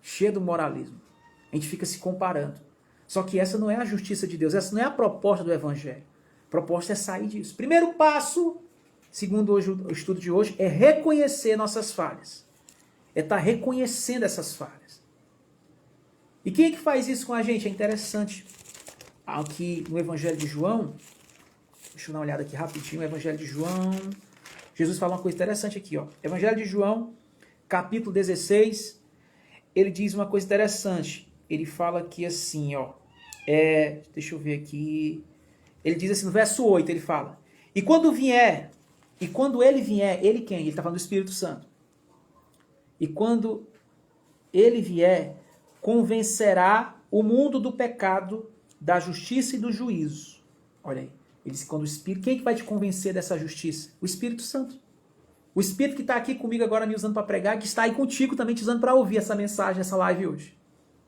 Cheia do moralismo. A gente fica se comparando. Só que essa não é a justiça de Deus, essa não é a proposta do Evangelho. A proposta é sair disso. Primeiro passo, segundo hoje, o estudo de hoje, é reconhecer nossas falhas. É estar reconhecendo essas falhas. E quem é que faz isso com a gente? É interessante. Aqui no Evangelho de João, deixa eu dar uma olhada aqui rapidinho, o Evangelho de João, Jesus fala uma coisa interessante aqui, Evangelho de João, capítulo 16, ele diz uma coisa interessante. Ele fala aqui assim, deixa eu ver aqui, ele diz assim no verso 8, ele fala, e quando ele vier, ele quem? Ele está falando do Espírito Santo. E quando ele vier, convencerá o mundo do pecado, da justiça e do juízo. Olha aí. Ele disse, quando o Espírito... Quem é que vai te convencer dessa justiça? O Espírito Santo. O Espírito que está aqui comigo agora me usando para pregar, que está aí contigo também te usando para ouvir essa mensagem, essa live hoje.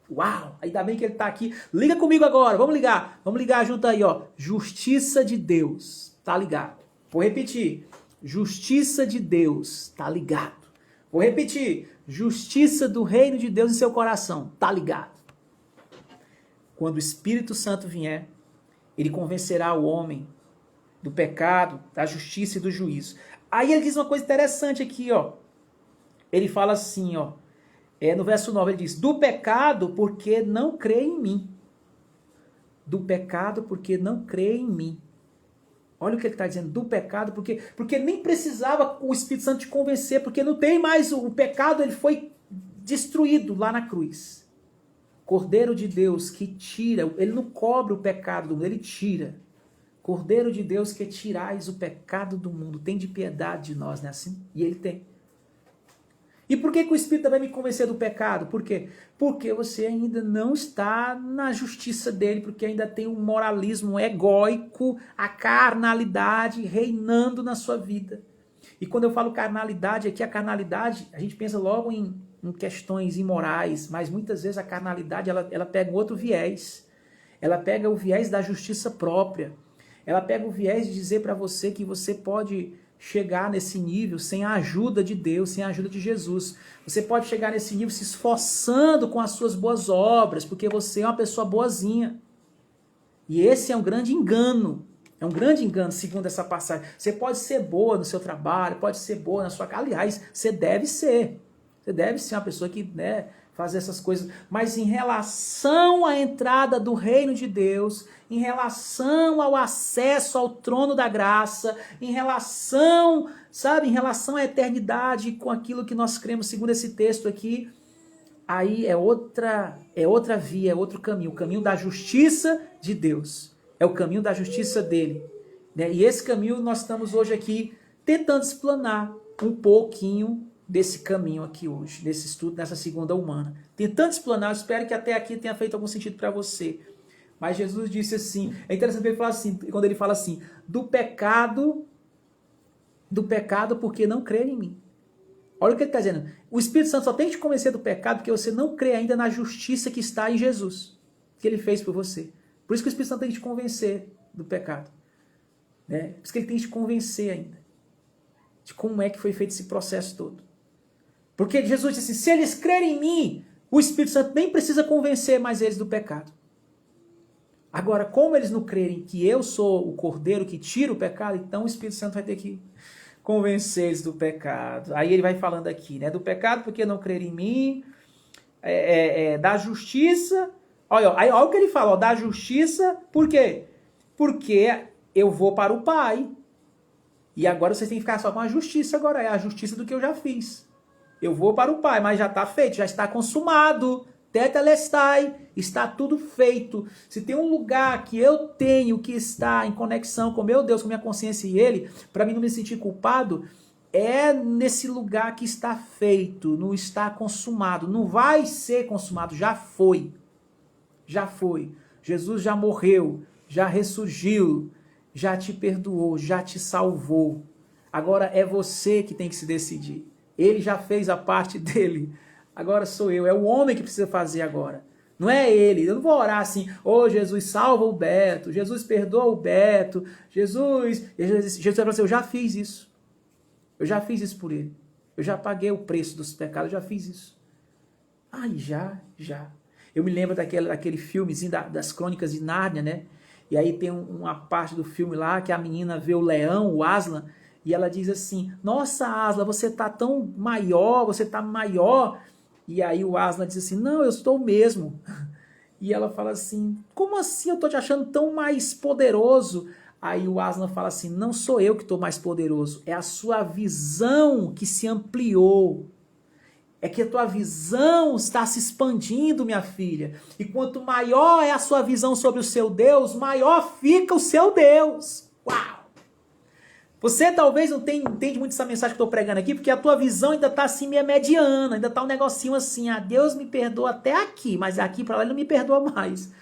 Uau! Ainda bem que ele está aqui. Liga comigo agora, vamos ligar. Vamos ligar junto aí, ó. Justiça de Deus. Tá ligado? Vou repetir. Justiça de Deus. Tá ligado? Vou repetir. Justiça do reino de Deus em seu coração. Tá ligado? Quando o Espírito Santo vier, ele convencerá o homem do pecado, da justiça e do juízo. Aí ele diz uma coisa interessante aqui, ó. Ele fala assim, ó. No verso 9 ele diz, do pecado porque não crê em mim. Do pecado porque não crê em mim. Olha o que ele está dizendo, do pecado porque nem precisava o Espírito Santo te convencer, porque não tem mais o pecado, ele foi destruído lá na cruz. Cordeiro de Deus que tira, ele não cobre o pecado do mundo, ele tira. Cordeiro de Deus que tirais o pecado do mundo, tem de piedade de nós, não é assim? E ele tem. E por que o Espírito vai me convencer do pecado? Por quê? Porque você ainda não está na justiça dele, porque ainda tem um moralismo egóico, a carnalidade reinando na sua vida. E quando eu falo carnalidade, aqui a carnalidade, a gente pensa logo em questões imorais, mas muitas vezes a carnalidade ela pega um outro viés. Ela pega o viés da justiça própria. Ela pega o viés de dizer para você que você pode chegar nesse nível sem a ajuda de Deus, sem a ajuda de Jesus. Você pode chegar nesse nível se esforçando com as suas boas obras, porque você é uma pessoa boazinha. E esse é um grande engano. É um grande engano, segundo essa passagem. Você pode ser boa no seu trabalho, pode ser boa na sua casa. Aliás, você deve ser. Você deve ser uma pessoa que, faz essas coisas. Mas em relação à entrada do reino de Deus, em relação ao acesso ao trono da graça, em relação, em relação à eternidade com aquilo que nós cremos, segundo esse texto aqui, aí é outra via, é outro caminho, o caminho da justiça de Deus. É o caminho da justiça dele. E esse caminho nós estamos hoje aqui tentando explanar um pouquinho desse caminho aqui hoje, desse estudo, nessa segunda humana. Tentando explanar, eu espero que até aqui tenha feito algum sentido para você. Mas Jesus disse assim, é interessante ele falar assim, quando ele fala assim, do pecado porque não crê em mim. Olha o que ele está dizendo. O Espírito Santo só tem que te convencer do pecado porque você não crê ainda na justiça que está em Jesus, que ele fez por você. Por isso que o Espírito Santo tem que te convencer do pecado. Por isso que ele tem que te convencer ainda de como é que foi feito esse processo todo. Porque Jesus disse assim, se eles crerem em mim, o Espírito Santo nem precisa convencer mais eles do pecado. Agora, como eles não crerem que eu sou o Cordeiro que tira o pecado, então o Espírito Santo vai ter que convencer eles do pecado. Aí ele vai falando aqui, do pecado porque não crerem em mim, da justiça. Olha o que ele fala, da justiça, por quê? Porque eu vou para o Pai. E agora vocês têm que ficar só com a justiça agora, é a justiça do que eu já fiz. Eu vou para o Pai, mas já está feito, já está consumado. Tetelestai, está tudo feito. Se tem um lugar que eu tenho que estar em conexão com meu Deus, com minha consciência e Ele, para mim não me sentir culpado, é nesse lugar que está feito, não está consumado. Não vai ser consumado, já foi. Já foi. Jesus já morreu, já ressurgiu, já te perdoou, já te salvou. Agora é você que tem que se decidir. Ele já fez a parte dele. Agora sou eu. É o homem que precisa fazer agora. Não é ele. Eu não vou orar assim, Jesus, salva o Beto. Jesus, perdoa o Beto. Jesus vai falar assim, eu já fiz isso. Eu já fiz isso por ele. Eu já paguei o preço dos pecados, eu já fiz isso. Já. Eu me lembro daquele filmezinho das Crônicas de Nárnia, E aí tem uma parte do filme lá que a menina vê o leão, o Aslan, e ela diz assim, nossa, Aslan, você tá tão maior, você tá maior. E aí o Aslan diz assim, não, eu estou mesmo. E ela fala assim, como assim eu tô te achando tão mais poderoso? Aí o Aslan fala assim, não sou eu que estou mais poderoso, é a sua visão que se ampliou. É que a tua visão está se expandindo, minha filha. E quanto maior é a sua visão sobre o seu Deus, maior fica o seu Deus. Uau! Você talvez não entende muito essa mensagem que eu estou pregando aqui, porque a tua visão ainda está assim meio mediana, ainda está um negocinho assim, Deus me perdoa até aqui, mas aqui para lá ele não me perdoa mais.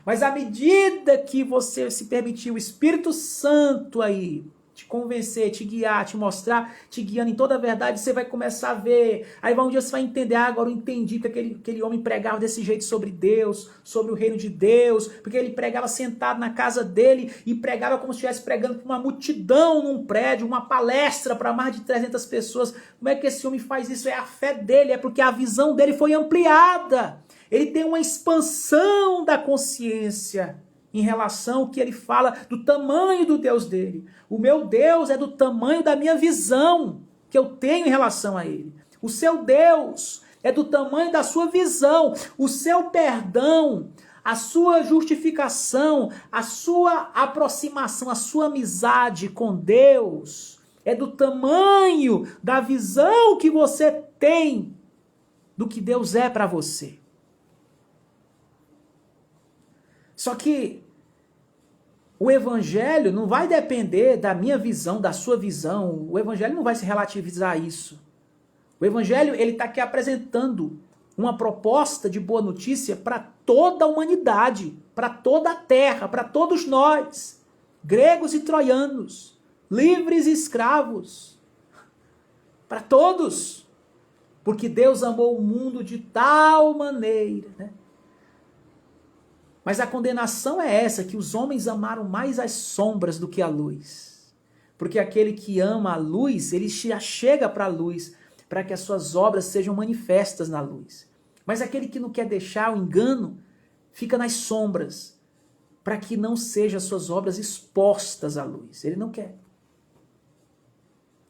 Mas à medida que você se permitir o Espírito Santo aí, te convencer, te guiar, te mostrar, te guiando em toda a verdade, você vai começar a ver. Aí um dia você vai entender, agora eu entendi que aquele homem pregava desse jeito sobre Deus, sobre o reino de Deus, porque ele pregava sentado na casa dele e pregava como se estivesse pregando para uma multidão num prédio, uma palestra para mais de 300 pessoas. Como é que esse homem faz isso? É a fé dele, é porque a visão dele foi ampliada. Ele tem uma expansão da consciência em relação ao que ele fala do tamanho do Deus dele. O meu Deus é do tamanho da minha visão que eu tenho em relação a ele. O seu Deus é do tamanho da sua visão. O seu perdão, a sua justificação, a sua aproximação, a sua amizade com Deus é do tamanho da visão que você tem do que Deus é para você. Só que o evangelho não vai depender da minha visão, da sua visão. O evangelho não vai se relativizar a isso. O evangelho, ele está aqui apresentando uma proposta de boa notícia para toda a humanidade, para toda a terra, para todos nós, gregos e troianos, livres e escravos, para todos. Porque Deus amou o mundo de tal maneira, né? Mas a condenação é essa, que os homens amaram mais as sombras do que a luz. Porque aquele que ama a luz, ele já chega para a luz, para que as suas obras sejam manifestas na luz. Mas aquele que não quer deixar o engano, fica nas sombras, para que não sejam as suas obras expostas à luz. Ele não quer.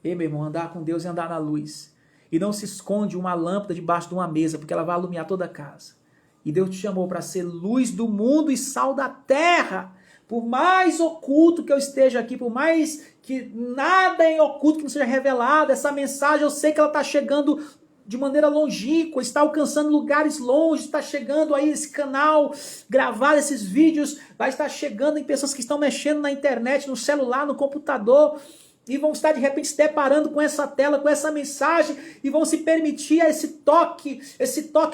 Meu irmão, andar com Deus é andar na luz. E não se esconde uma lâmpada debaixo de uma mesa, porque ela vai iluminar toda a casa. E Deus te chamou para ser luz do mundo e sal da terra. Por mais oculto que eu esteja aqui, por mais que nada em oculto que não seja revelado, essa mensagem eu sei que ela está chegando de maneira longínqua, está alcançando lugares longe, está chegando aí esse canal, gravar esses vídeos, vai estar chegando em pessoas que estão mexendo na internet, no celular, no computador, e vão estar de repente se deparando com essa tela, com essa mensagem, e vão se permitir esse toque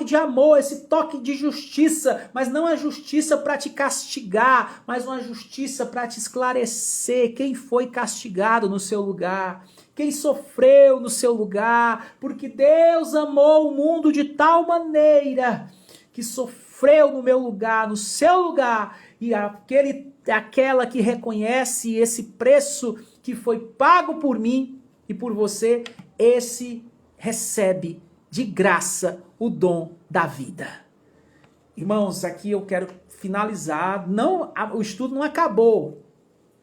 de amor, esse toque de justiça, mas não a justiça para te castigar, mas uma justiça para te esclarecer quem foi castigado no seu lugar, quem sofreu no seu lugar, porque Deus amou o mundo de tal maneira que sofreu no meu lugar, no seu lugar, e aquela que reconhece esse preço que foi pago por mim e por você, esse recebe de graça o dom da vida. Irmãos, aqui eu quero finalizar. O estudo não acabou.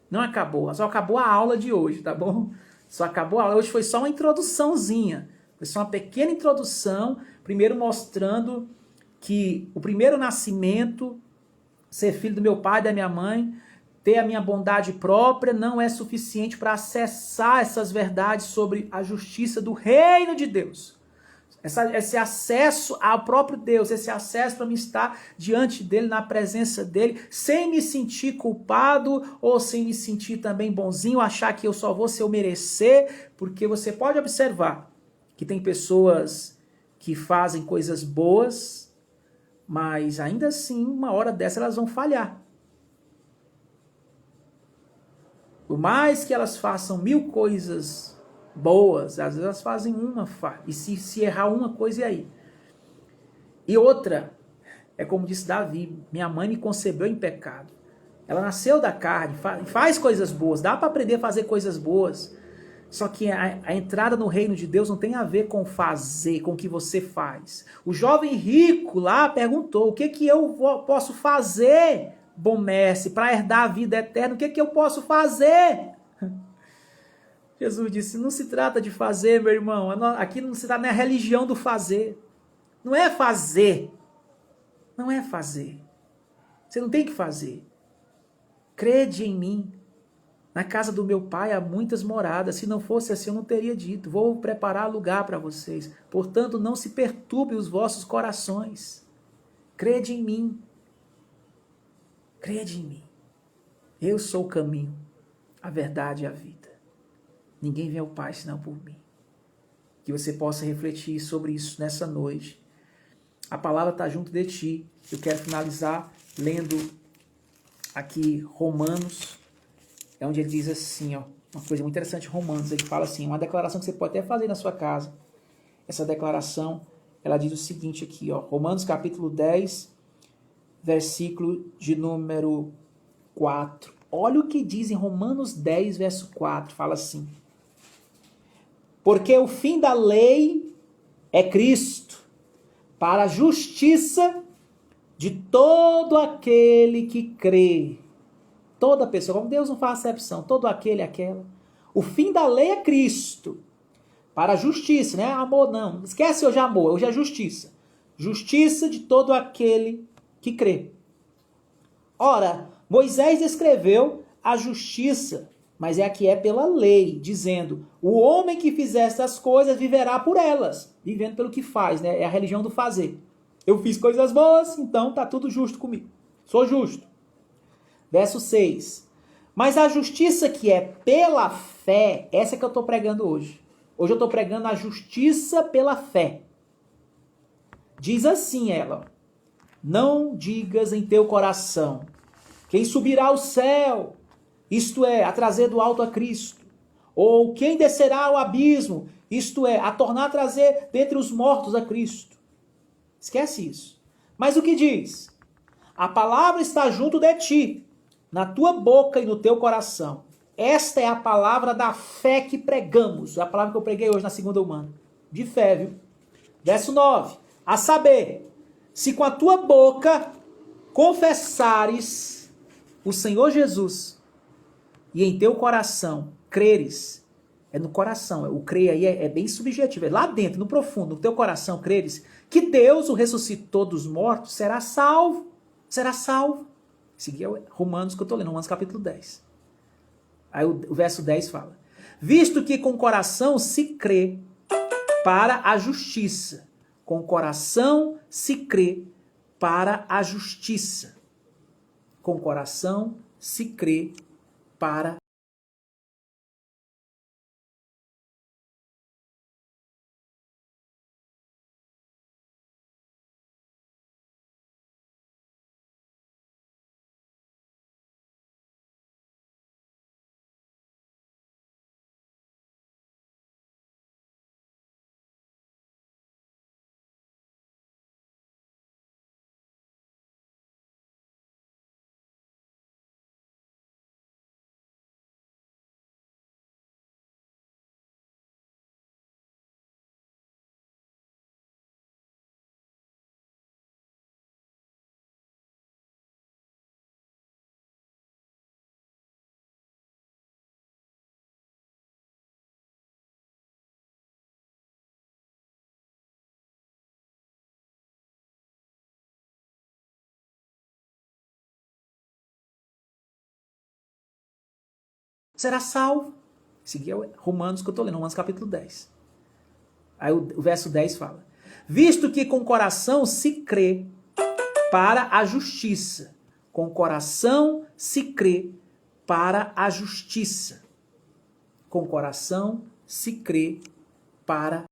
Não acabou. Só acabou a aula de hoje, tá bom? Só acabou a aula. Hoje foi só uma introduçãozinha. Foi só uma pequena introdução. Primeiro mostrando que o primeiro nascimento, ser filho do meu pai e da minha mãe, ter a minha bondade própria não é suficiente para acessar essas verdades sobre a justiça do reino de Deus. Esse acesso ao próprio Deus, esse acesso para me estar diante dele, na presença dele, sem me sentir culpado ou sem me sentir também bonzinho, achar que eu só vou se eu merecer, porque você pode observar que tem pessoas que fazem coisas boas, mas ainda assim, uma hora dessa elas vão falhar. Por mais que elas façam 1000 coisas boas, às vezes elas fazem uma falha. E se errar uma coisa, e aí? E outra, é como disse Davi, minha mãe me concebeu em pecado. Ela nasceu da carne, faz coisas boas, dá para aprender a fazer coisas boas. Só que a entrada no reino de Deus não tem a ver com fazer, com o que você faz. O jovem rico lá perguntou, o que eu posso fazer, bom mestre, para herdar a vida eterna? O que eu posso fazer? Jesus disse, não se trata de fazer, meu irmão. Aqui não se trata na religião do fazer. Não é fazer. Não é fazer. Você não tem que fazer. Crede em mim. Na casa do meu pai há muitas moradas. Se não fosse assim, eu não teria dito. Vou preparar lugar para vocês. Portanto, não se perturbe os vossos corações. Crede em mim. Crede em mim. Eu sou o caminho, a verdade e a vida. Ninguém vem ao Pai senão por mim. Que você possa refletir sobre isso nessa noite. A palavra está junto de ti. Eu quero finalizar lendo aqui Romanos, é onde ele diz assim, ó, uma coisa muito interessante, Romanos, ele fala assim, uma declaração que você pode até fazer na sua casa. Essa declaração, ela diz o seguinte aqui, ó, Romanos capítulo 10, versículo de número 4. Olha o que diz em Romanos 10, verso 4, fala assim: porque o fim da lei é Cristo, para a justiça de todo aquele que crê. Toda pessoa, como Deus não faz acepção, todo aquele, aquela. O fim da lei é Cristo, para a justiça, não é amor não. Esquece hoje amor, hoje é justiça. Justiça de todo aquele que crê. Ora, Moisés descreveu a justiça, mas é pela lei, dizendo, o homem que fizer essas coisas viverá por elas, vivendo pelo que faz, né? É a religião do fazer. Eu fiz coisas boas, então tá tudo justo comigo. Sou justo. Verso 6. Mas a justiça que é pela fé, essa que eu estou pregando hoje. Hoje eu estou pregando a justiça pela fé. Diz assim ela: não digas em teu coração, quem subirá ao céu, isto é, a trazer do alto a Cristo, ou quem descerá ao abismo, isto é, a tornar a trazer dentre os mortos a Cristo. Esquece isso. Mas o que diz? A palavra está junto de ti, na tua boca e no teu coração. Esta é a palavra da fé que pregamos. É a palavra que eu preguei hoje na segunda humana. De fé, viu? Verso 9. A saber, se com a tua boca confessares o Senhor Jesus e em teu coração creres, é no coração, o crer aí é bem subjetivo, é lá dentro, no profundo, no teu coração creres, que Deus o ressuscitou dos mortos, será salvo. Será salvo. Esse aqui é Romanos que eu estou lendo, Romanos capítulo 10. Aí o verso 10 fala: visto que com o coração se crê para a justiça. Com o coração se crê para a justiça. Com o coração se crê para será salvo. Esse aqui é Romanos que eu estou lendo, Romanos capítulo 10. Aí o verso 10 fala: visto que com o coração se crê para a justiça. Com o coração se crê para a justiça. Com o coração se crê para